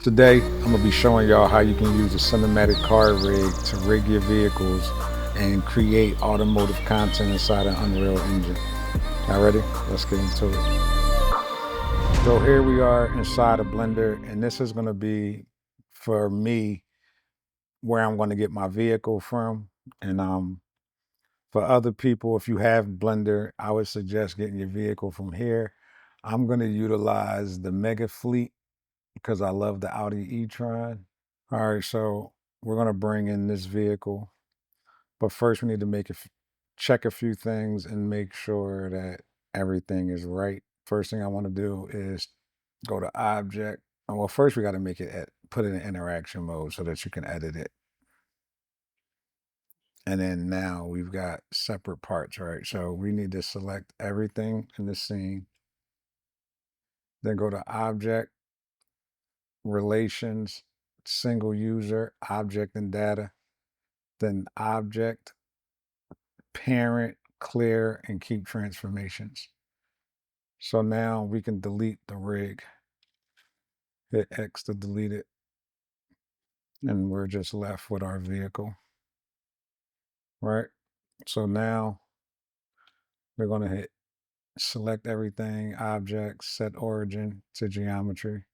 Today, I'm gonna be showing y'all how you can use a cinematic car rig to rig your vehicles and create automotive content inside an Unreal Engine. Y'all ready? Let's get into it. So here we are inside a Blender, and this is gonna be, for me, where I'm gonna get my vehicle from. And for other people, if you have Blender, I would suggest getting your vehicle from here. I'm gonna utilize the Mega Fleet because I love the Audi e-tron. All right, so we're gonna bring in this vehicle, but first we need to check a few things and make sure that everything is right. First thing I want to do is go to Object. Well, first we got to put it in interaction mode so that you can edit it. And then now we've got separate parts, right? So we need to select everything in the scene, then go to Object, Relations, Single User, Object and Data, then Object, Parent, Clear, and Keep Transformations. So now we can delete the rig. Hit X to delete it. And we're just left with our vehicle, right? So now we're going to hit select everything, objects, set origin to geometry.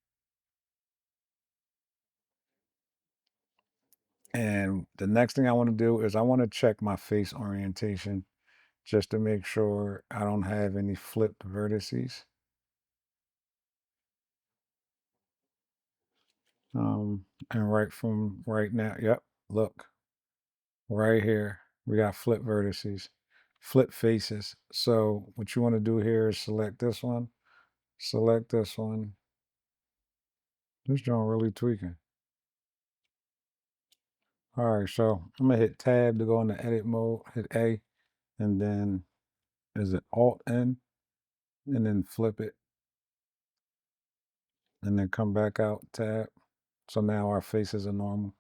And the next thing I want to do is I want to check my face orientation just to make sure I don't have any flipped vertices. And right now, yep, look, right here, we got flip vertices, flip faces. So what you want to do here is select this one, select this one. This joint really tweaking. All right, so I'm gonna hit tab to go into edit mode, hit A, and then is it Alt N, and then flip it, and then come back out, tab. So now our faces are normal.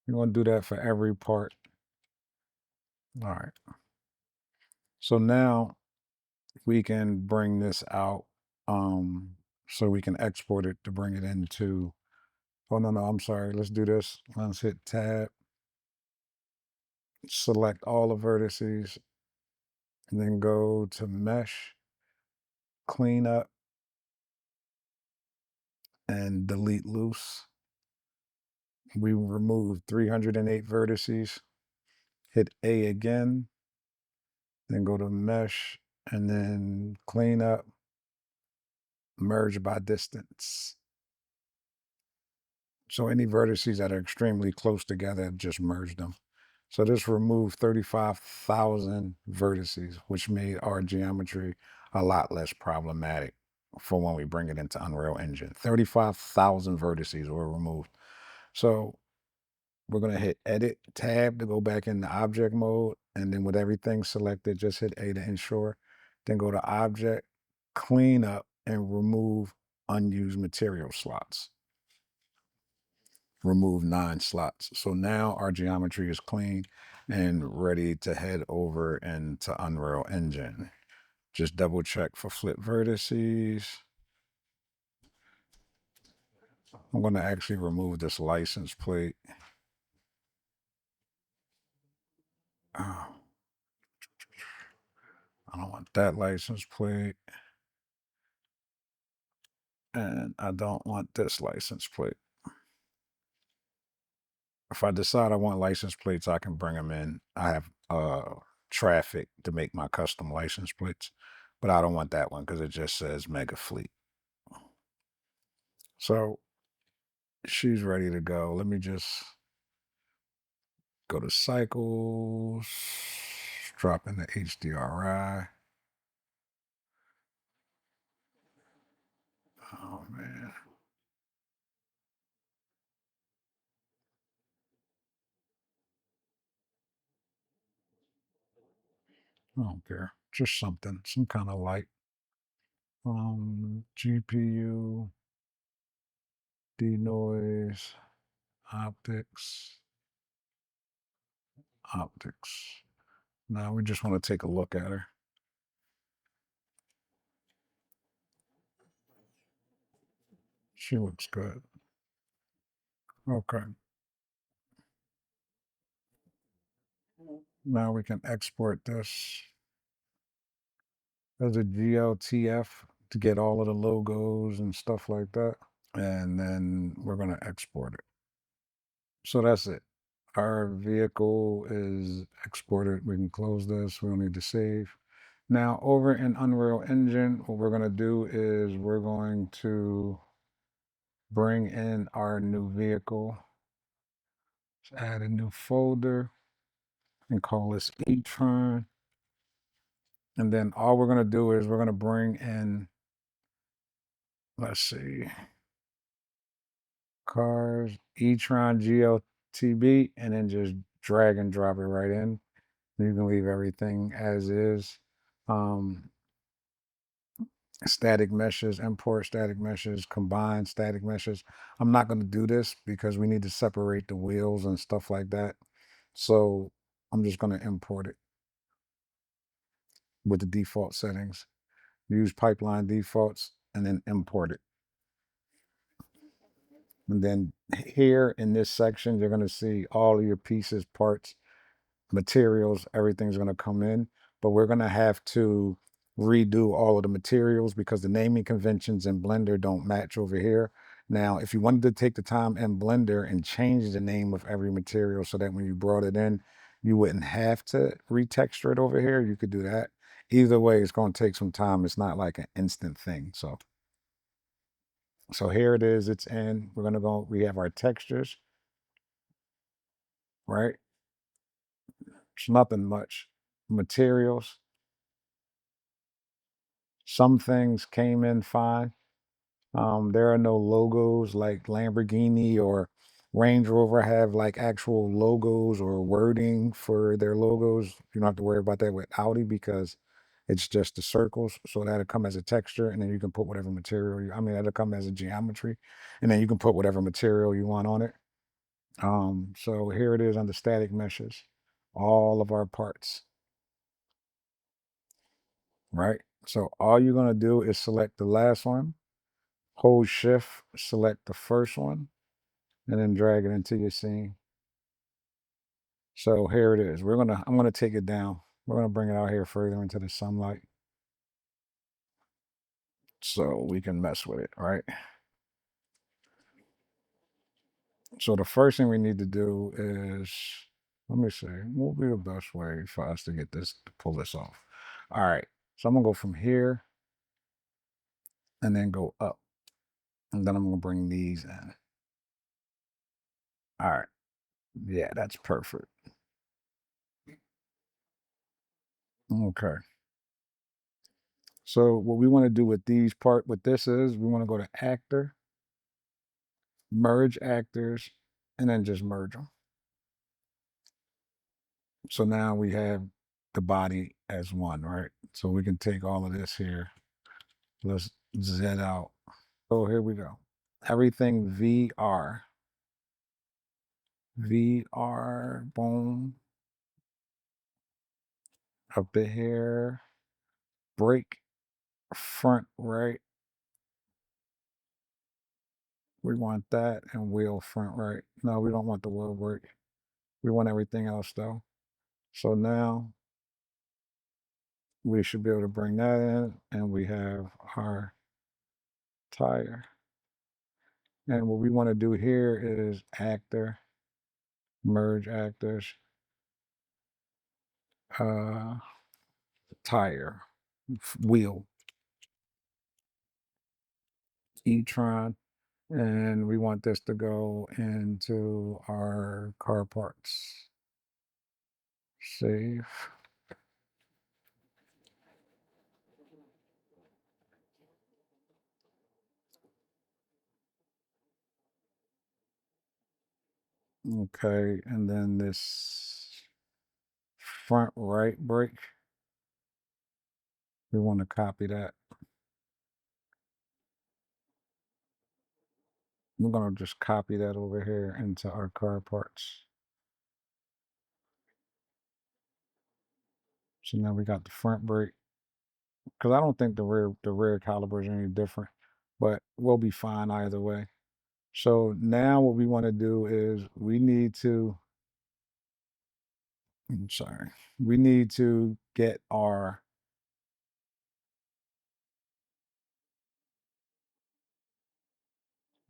You're gonna do that for every part. All right. So now we can bring this out, so we can export it to bring it into, oh no, I'm sorry, let's do this. Let's hit tab, select all the vertices, and then go to mesh, clean up, and delete loose. We removed 308 vertices, hit A again, then go to mesh, and then clean up, merge by distance. So any vertices that are extremely close together, just merge them. So this removed 35,000 vertices, which made our geometry a lot less problematic for when we bring it into Unreal Engine. 35,000 vertices were removed. So we're going to hit Edit tab to go back into object mode. And then with everything selected, just hit A to ensure. Then go to Object, Clean Up, and remove unused material slots. Remove 9 slots. So now our geometry is clean and ready to head over into Unreal Engine. Just double check for flip vertices. I'm going to actually remove this license plate. Oh, I don't want that license plate. And I don't want this license plate. If I decide I want license plates, I can bring them in. I have traffic to make my custom license plates, but I don't want that one because it just says Mega Fleet. So she's ready to go. Let me just go to cycles, drop in the HDRI. Oh man. I don't care. Just something, some kind of light. GPU, denoise, optics, optics. Now we just want to take a look at her. She looks good. Okay. Now we can export this as a GLTF to get all of the logos and stuff like that. And then we're going to export it. So that's it. Our vehicle is exported. We can close this. We don't need to save. Now over in Unreal Engine, what we're going to do is we're going to bring in our new vehicle. Let's add a new folder and call this e-tron. And then all we're going to do is we're going to bring in, let's see, cars, e-tron GLTB, and then just drag and drop it right in. You can leave everything as is. Static meshes, import static meshes, combine static meshes. I'm not going to do this because we need to separate the wheels and stuff like that. So I'm just going to import it with the default settings. Use pipeline defaults and then import it. And then here in this section, you're going to see all of your pieces, parts, materials, everything's going to come in, but we're going to have to redo all of the materials because the naming conventions in Blender don't match over here. Now, if you wanted to take the time in Blender and change the name of every material so that when you brought it in, you wouldn't have to retexture it over here, you could do that. Either way, it's going to take some time. It's not like an instant thing. So here it is. It's in. We're going to go, we have our textures, right? It's nothing much. Materials. Some things came in fine. There are no logos like Lamborghini or Range Rover have like actual logos or wording for their logos. You don't have to worry about that with Audi because it's just the circles. So that'll come as a texture, and then you can put whatever material you, I mean, that'll come as a geometry, and then you can put whatever material you want on it. So here it is under static meshes, all of our parts, right? So all you're going to do is select the last one, hold shift, select the first one, and then drag it into your scene. So here it is. I'm gonna take it down. We're gonna bring it out here further into the sunlight so we can mess with it, right? So the first thing we need to do is, let me see, what will be the best way for us to get this, to pull this off? All right, so I'm gonna go from here and then go up. And then I'm gonna bring these in. All right, yeah, that's perfect. Okay. So what we want to do with with this is we want to go to actor, merge actors, and then just merge them. So now we have the body as one, right? So we can take all of this here. Let's Z out. So here we go. Everything VR. VR, boom. Up to here. Brake, front right. We want that, and wheel front right. No, we don't want the wheel brake. We want everything else though. So now we should be able to bring that in, and we have our tire. And what we want to do here is actor, merge actors, uh, tire, wheel, e-tron, and we want this to go into our car parts. Save. Okay, and then this front right brake, we want to copy that. We're going to just copy that over here into our car parts. So now we got the front brake, because I don't think the rear calibers are any different, but we'll be fine either way. So now what we want to do is we need to, I'm sorry, we need to get our,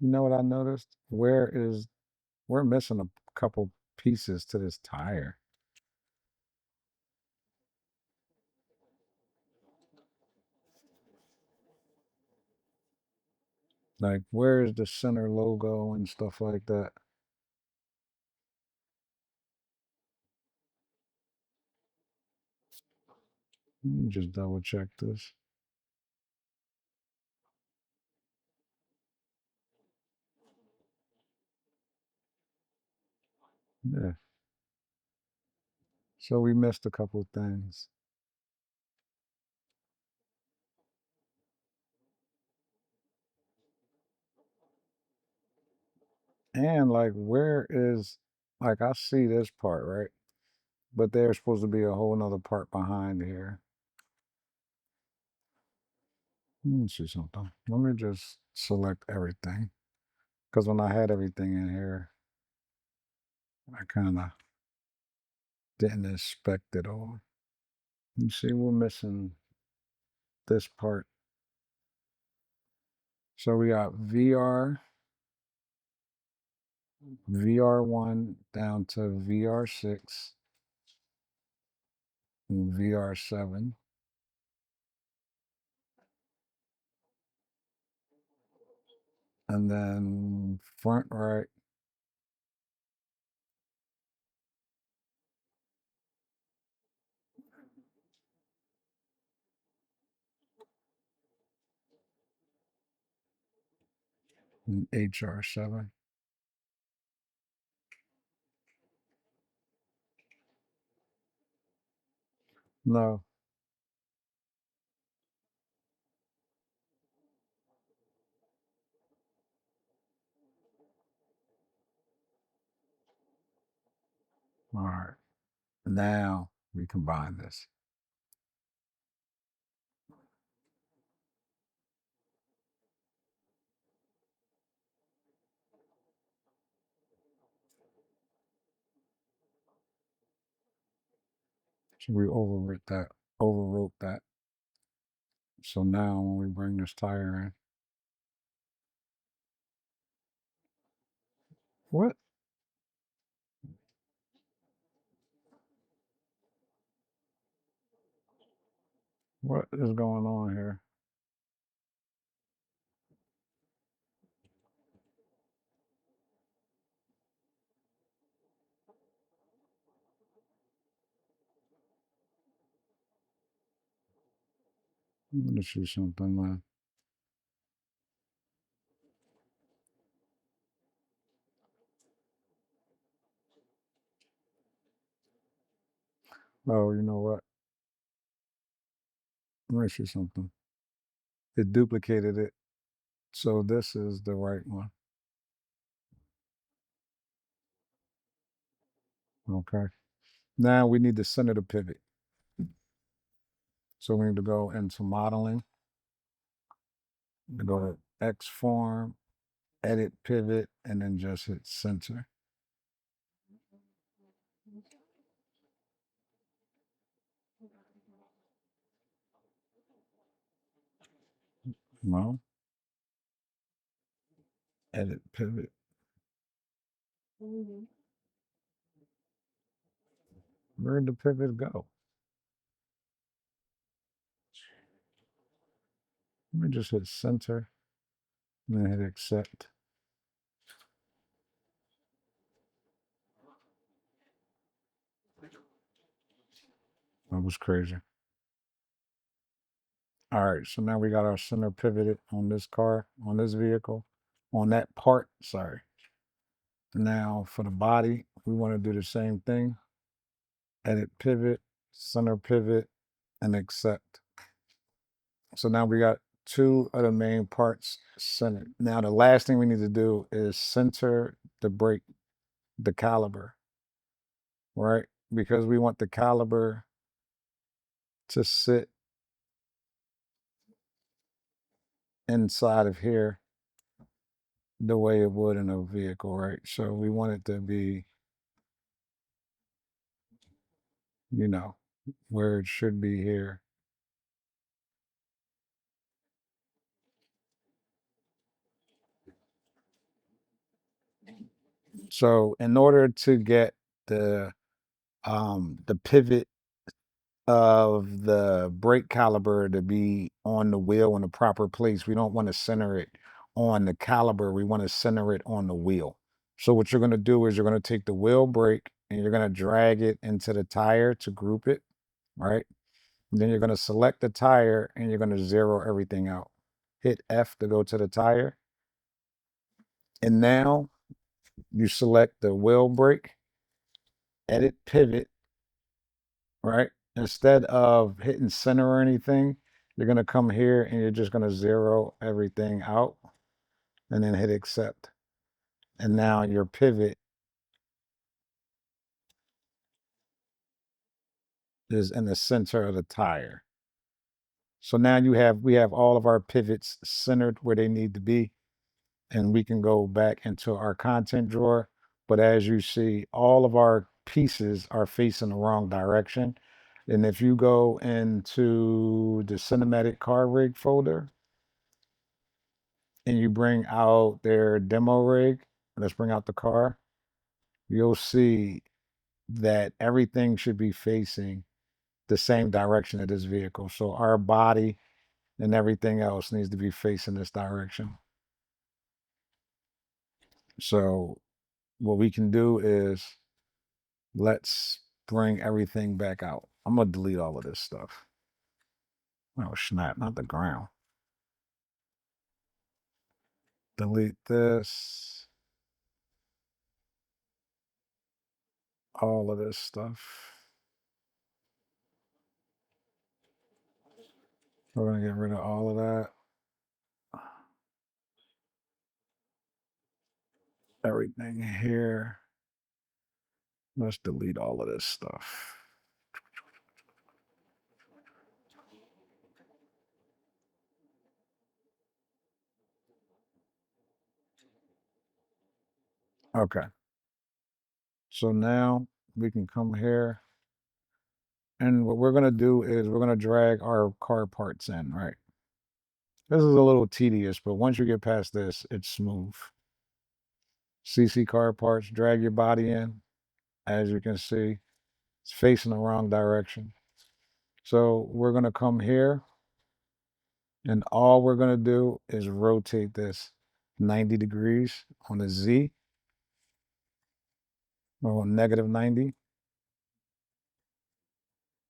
you know what I noticed? We're missing a couple pieces to this tire. Like, where is the center logo and stuff like that? Let me just double check this. Yeah. So we missed a couple things. And like, where is, like, I see this part, right? But there's supposed to be a whole nother part behind here. Let me see something. Let me just select everything. Because when I had everything in here, I kind of didn't inspect it all. You see, we're missing this part. So we got VR1 down to VR6, and VR7. And then front right, and HR7. No. All right. Now we combine this. So we overwrote that. So now when we bring this tire in, what? What is going on here? I'm gonna shoot something, man. Oh, you know what? Let me shoot something. It duplicated it. So this is the right one. Okay. Now we need to center the pivot. So we need to go into modeling, to go to X form, edit pivot, and then just hit center. No. Edit pivot. Where'd the pivot go? Let me just hit center and then hit accept. That was crazy. All right, so now we got our center pivoted on this car, on this vehicle, on that part, sorry. Now for the body, we want to do the same thing. Edit pivot, center pivot, and accept. So now we got two of the main parts centered. Now the last thing we need to do is center the brake, the caliber, right? Because we want the caliber to sit inside of here the way it would in a vehicle, right? So we want it to be, you know, where it should be here. So in order to get the pivot of the brake caliber to be on the wheel in the proper place, we don't want to center it on the caliber. We want to center it on the wheel. So what you're going to do is you're going to take the wheel brake and you're going to drag it into the tire to group it, right? And then you're going to select the tire and you're going to zero everything out. Hit F to go to the tire. And now you select the wheel brake, edit pivot, right? Instead of hitting center or anything, you're going to come here and you're just going to zero everything out and then hit accept. And now your pivot is in the center of the tire. So now we have all of our pivots centered where they need to be, and we can go back into our content drawer. But as you see, all of our pieces are facing the wrong direction. And if you go into the cinematic car rig folder and you bring out their demo rig, let's bring out the car, you'll see that everything should be facing the same direction of this vehicle. So our body and everything else needs to be facing this direction. So what we can do is let's bring everything back out. I'm gonna delete all of this stuff. Oh snap, not the ground. Delete this, all of this stuff. We're gonna get rid of all of that. Everything here. Let's delete all of this stuff. Okay. So now we can come here. And what we're going to do is we're going to drag our car parts in, right? This is a little tedious, but once you get past this, it's smooth. CC car parts, drag your body in. As you can see, it's facing the wrong direction. So we're going to come here, and all we're going to do is rotate this 90 degrees on the Z, or negative 90,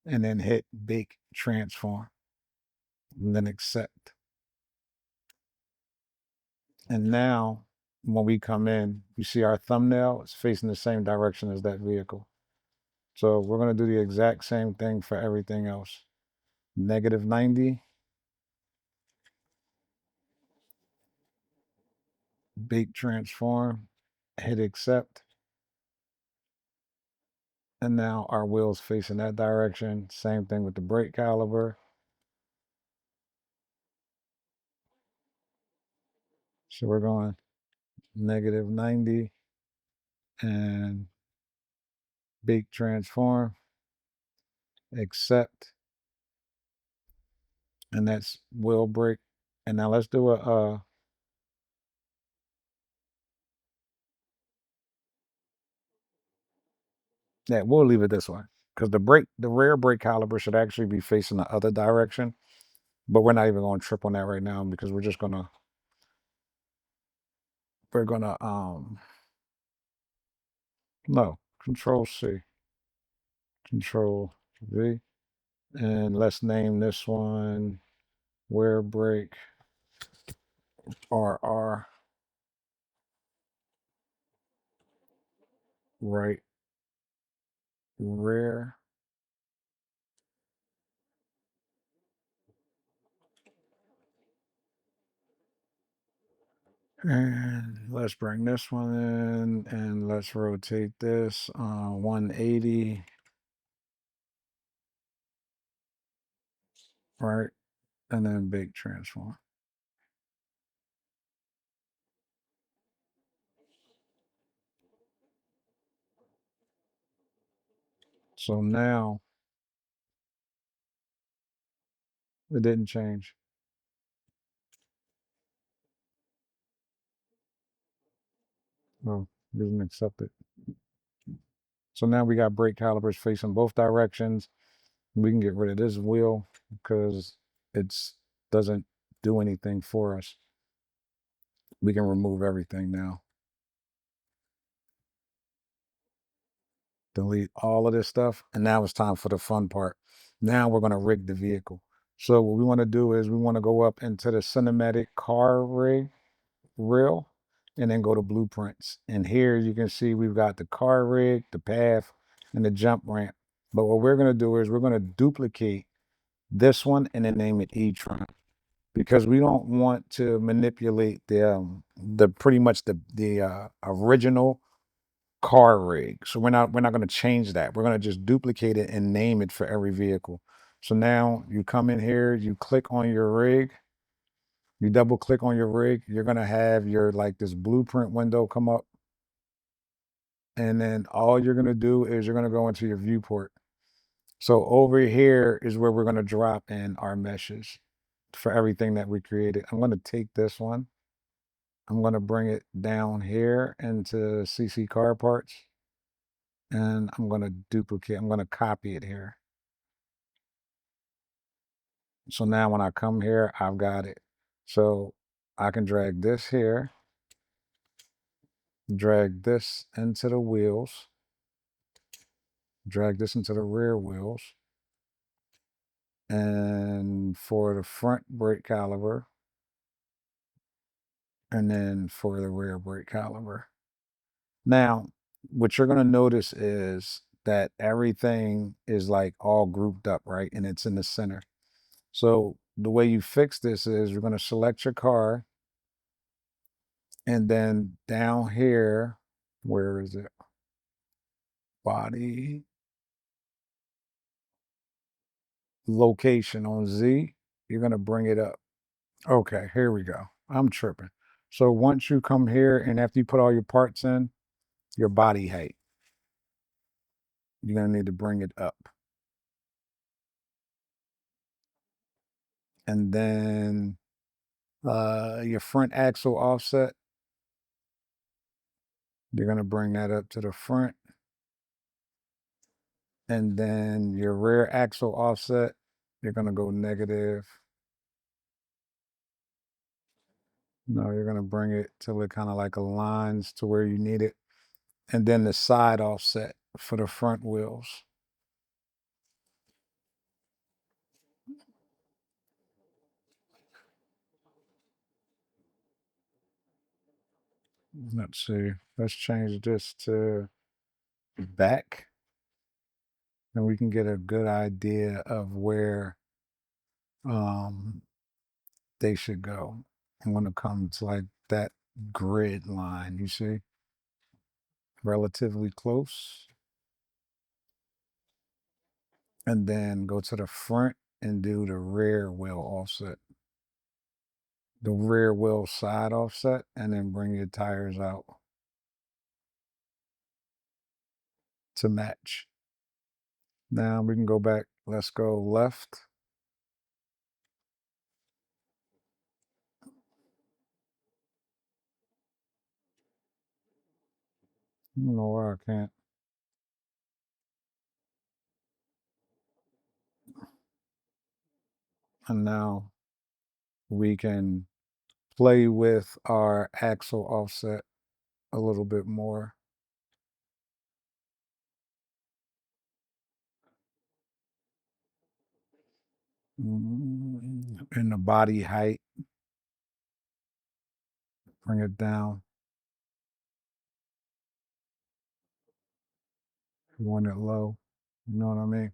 and then hit Bake Transform, and then accept. And now when we come in, you see our thumbnail is facing the same direction as that vehicle. So we're going to do the exact same thing for everything else. Negative 90, Bake Transform, hit accept. And now our wheel's facing that direction. Same thing with the brake caliber. So we're going negative 90 and Bake Transform, accept. And that's wheel brake. And now let's do yeah, we'll leave it this way because the rear brake caliber should actually be facing the other direction, but we're not even going to trip on that right now because we're gonna no, Control C, Control V, and let's name this one rear brake RR, right rear. And let's bring this one in and let's rotate this 180, right? And then big transform. So now it didn't change. Oh, it didn't accept it. So now we got brake calipers facing both directions. We can get rid of this wheel because it's doesn't do anything for us. We can remove everything now. Delete all of this stuff. And now it's time for the fun part. Now we're going to rig the vehicle. So what we want to do is we want to go up into the cinematic car rig reel and then go to blueprints. And here you can see we've got the car rig, the path, and the jump ramp. But what we're going to do is we're going to duplicate this one and then name it E-Tron because we don't want to manipulate the pretty much the original car rig. So we're not going to change that. We're going to just duplicate it and name it for every vehicle. So now you come in here, you click on your rig, you double click on your rig, you're going to have your like this blueprint window come up. And then all you're going to do is you're going to go into your viewport. So over here is where we're going to drop in our meshes for everything that we created. I'm going to take this one. I'm going to bring it down here into CC car parts. And I'm going to duplicate, I'm going to copy it here. So now when I come here, I've got it. So I can drag this here, drag this into the wheels, drag this into the rear wheels. And for the front brake caliper, and then for the rear brake caliper. Now, what you're going to notice is that everything is like all grouped up, right? And it's in the center. So the way you fix this is you're going to select your car. And then down here, where is it? Body, location on Z, you're going to bring it up. Okay, here we go. I'm tripping. So once you come here and after you put all your parts in, your body height, you're going to need to bring it up. And then your front axle offset, you're going to bring that up to the front. And then your rear axle offset, you're going to go negative. No, you're going to bring it till it kind of like aligns to where you need it. And then the side offset for the front wheels. Let's see. Let's change this to back. And we can get a good idea of where they should go. And when it comes to like that grid line, you see, relatively close. And then go to the front and do the rear wheel offset. The rear wheel side offset, and then bring your tires out to match. Now we can go back. Let's go left. I don't know why I can't. And now we can play with our axle offset a little bit more. In the body height, bring it down. You want it low. You know what I mean?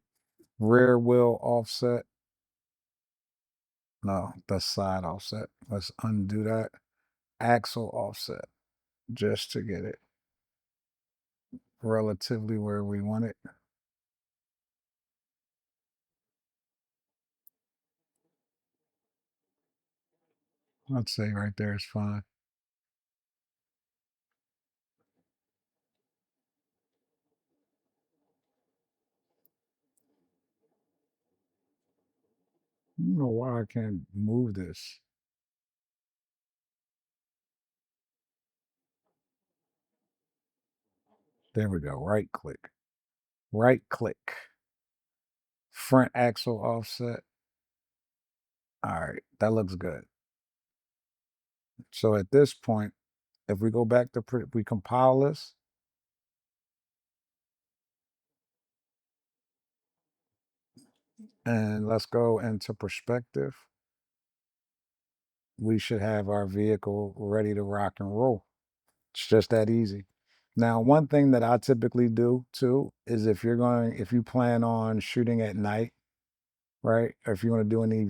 Rear wheel offset. No, the side offset. Let's undo that. Axle offset, just to get it relatively where we want it. I'd say right there is fine. don't know why I can't move this. There we go. Right click. Right click. Front axle offset. All right, that looks good. So at this point, if we go back to we compile this, and let's go into perspective, we should have our vehicle ready to rock and roll. It's just that easy. Now, one thing that I typically do too is if you plan on shooting at night, right? Or if you want to do any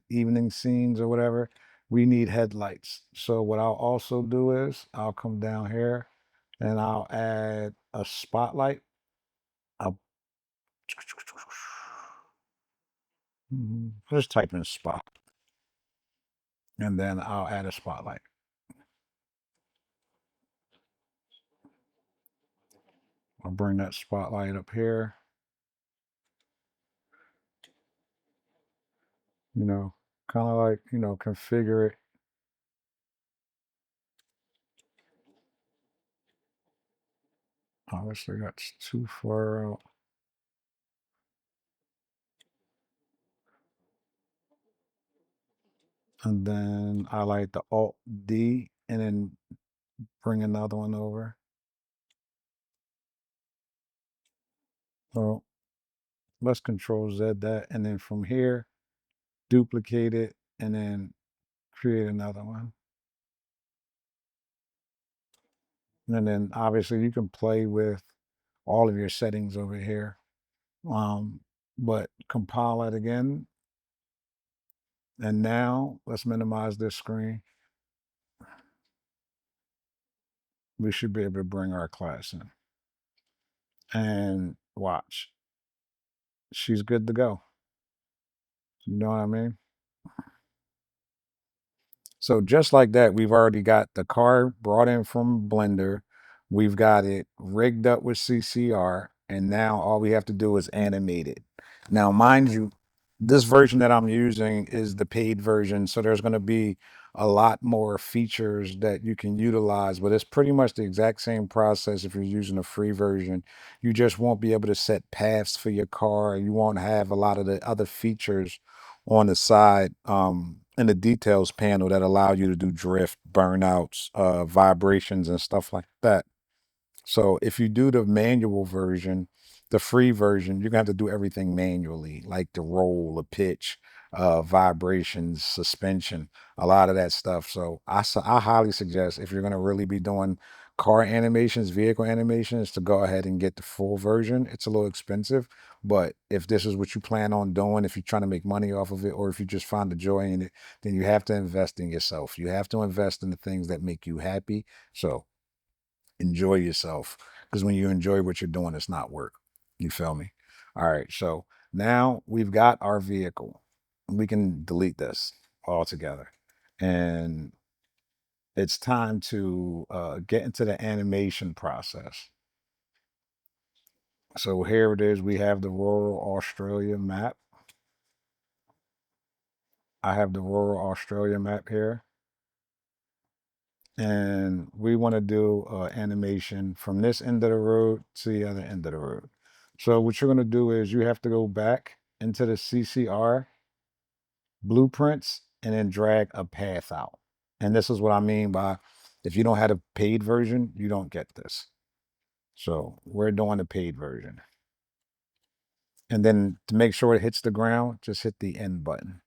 evening scenes or whatever, we need headlights. So what I'll also do is I'll come down here and I'll add a spotlight. I'll just type in spot, and then I'll add a spotlight. I'll bring that spotlight up here, you know, kind of like, configure it. Obviously, that's too far out. And then I like the Alt D and then bring another one over. So let's Control Z that. And then from here, duplicate it and then create another one. And then obviously you can play with all of your settings over here. But compile it again. And now let's minimize this screen. We should be able to bring our class in. And watch. She's good to go. You know what I mean? So just like that, we've already got the car brought in from Blender. We've got it rigged up with CCR, and now all we have to do is animate it. Now, mind you, this version that I'm using is the paid version, so there's going to be a lot more features that you can utilize, but it's pretty much the exact same process if you're using a free version. You just won't be able to set paths for your car. You won't have a lot of the other features on the side in the details panel that allow you to do drift, burnouts, vibrations, and stuff like that. So if you do the manual version, the free version, you're gonna have to do everything manually, like the roll, the pitch, vibrations, suspension, a lot of that stuff. So I highly suggest if you're gonna really be doing car animations, vehicle animations, to go ahead and get the full version. It's a little expensive, but if this is what you plan on doing, if you're trying to make money off of it, or if you just find the joy in it, then you have to invest in yourself. You have to invest in the things that make you happy. So enjoy yourself, because when you enjoy what you're doing, it's not work. You feel me? All right, so now we've got our vehicle. We can delete this altogether, and it's time to get into the animation process. So here it is. We have the rural Australia map. I have the rural Australia map here, and we want to do animation from this end of the road to the other end of the road. So what you're going to do is you have to go back into the CCR blueprints and then drag a path out. And this is what I mean by, if you don't have a paid version, you don't get this. So we're doing the paid version. And then to make sure it hits the ground, just hit the end button.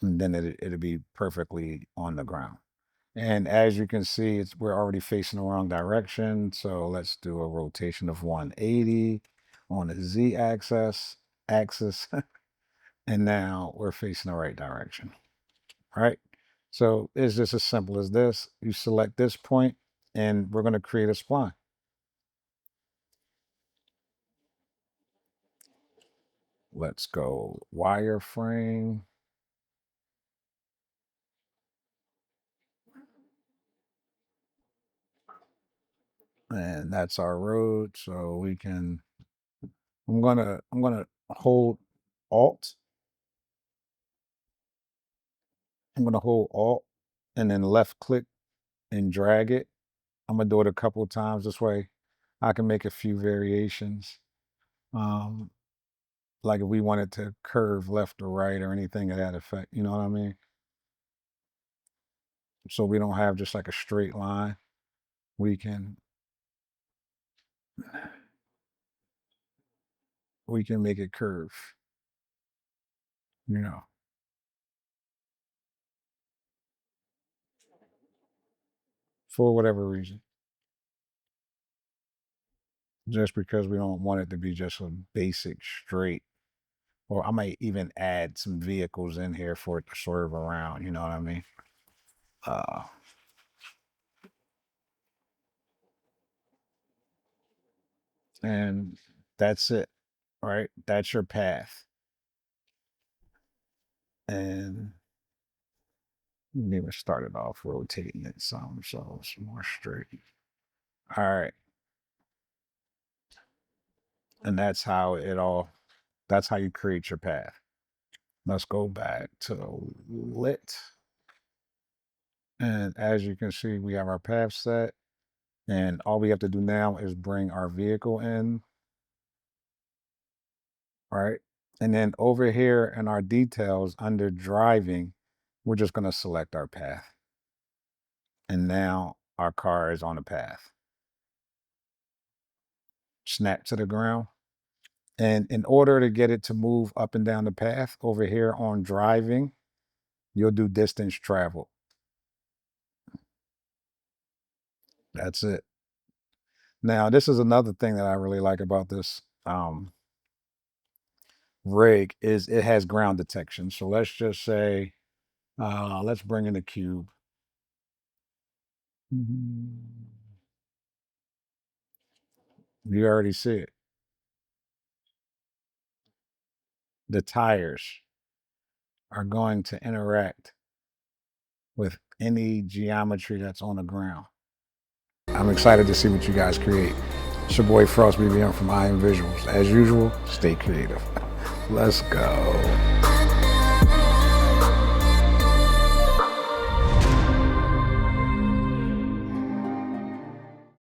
And then it'll be perfectly on the ground. And as you can see, we're already facing the wrong direction. So let's do a rotation of 180 on the Z axis. And now we're facing the right direction. All right. So it's just as simple as this. You select this point and we're going to create a spline. Let's go wireframe. And that's our road. So we can, I'm gonna hold Alt. I'm gonna hold Alt and then left click and drag it. I'm gonna do it a couple of times. This way I can make a few variations. Um, like if we wanted to curve left or right or anything of that effect, you know what I mean? So we don't have just like a straight line. We can make it curve, you know, for whatever reason. Just because we don't want it to be just a basic straight. Or I might even add some vehicles in here for it to swerve around, you know what I mean? Uh, and that's it, right? That's your path. And maybe start it off rotating it some so it's more straight. All right. And that's how you create your path. Let's go back to lit. And as you can see, we have our path set. And all we have to do now is bring our vehicle in, right? And then over here in our details under driving, we're just going to select our path. And now our car is on the path. Snap to the ground. And in order to get it to move up and down the path over here on driving, you'll do distance travel. That's it. Now, this is another thing that I really like about this rig is it has ground detection. So let's just say, let's bring in a cube. You already see it. The tires are going to interact with any geometry that's on the ground. I'm excited to see what you guys create. It's your boy Frost BBM from I Am Visuals. As usual, stay creative. Let's go.